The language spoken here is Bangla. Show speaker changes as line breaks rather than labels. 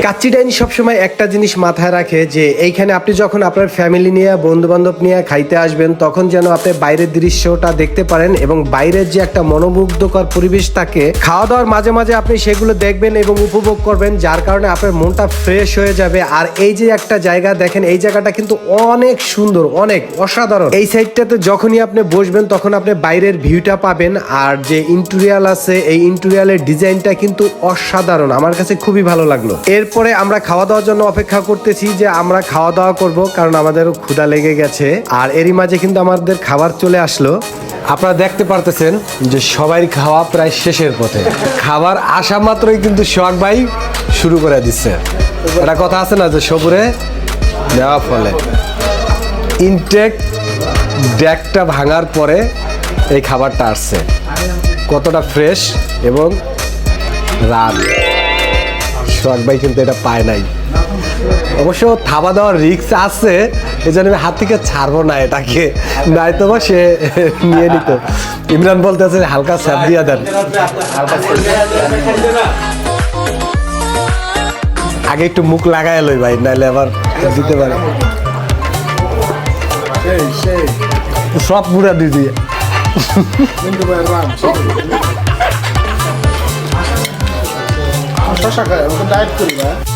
কাচ্চি ডাইনি সবসময় একটা জিনিস মাথায় রাখে যে এইখানে আপনি যখন আপনার ফ্যামিলি নিয়ে বন্ধু বান্ধব নিয়ে খাইতে আসবেন তখন যেন আপনি বাইরের দৃশ্যটা দেখতে পারেন এবং বাইরের যে একটা মনোমুগ্ধকর পরিবেশ থাকে, খাওয়া দাওয়ার মাঝে মাঝে আপনি সেগুলো দেখবেন এবং উপভোগ করবেন, যার কারণে আপনার মনটা ফ্রেশ হয়ে যাবে। আর এই যে একটা জায়গা দেখেন, এই জায়গাটা কিন্তু অনেক সুন্দর, অনেক অসাধারণ। এই সাইডটাতে যখনই আপনি বসবেন তখন আপনি বাইরের ভিউটা পাবেন। আর যে ইন্টেরিয়াল আছে, এই ইন্টেরিয়ালের ডিজাইনটা কিন্তু অসাধারণ, আমার কাছে খুবই ভালো লাগলো। এরপরে আমরা খাওয়া দাওয়ার জন্য অপেক্ষা করতেছি যে আমরা খাওয়া দাওয়া করব, কারণ আমাদের ক্ষুধা লেগে গেছে। আর এরই মাঝে কিন্তু আমাদের খাবার চলে আসলো। আপনারা দেখতে পারতেছেন যে সবাই খাওয়া প্রায় শেষের পথে। খাবার আসা মাত্রই কিন্তু সোহাগ ভাই শুরু করে দিচ্ছে। একটা কথা আছে না যে সবুরে দেওয়া ফলে, ইনটেক ডেকটা ভাঙার পরে এই খাবারটা আসছে, কতটা ফ্রেশ এবং রাত। সোহাগ ভাই কিন্তু এটা পায় নাই। অবশ্য থাবা দেওয়ার রিস্ক আছে, এই জন্য আমি হাত থেকে ছাড়বো না এটাকে, নয়তো বা সে নিয়ে নিত। ইমরান বলতেছে হালকা স্যাপ দিয়া দেন। আগে একটু মুখ লাগাই লই ভাই, নাইলে আবার দিতে পারে সব পুরা দিদি।
ডায়েট করি ভাই।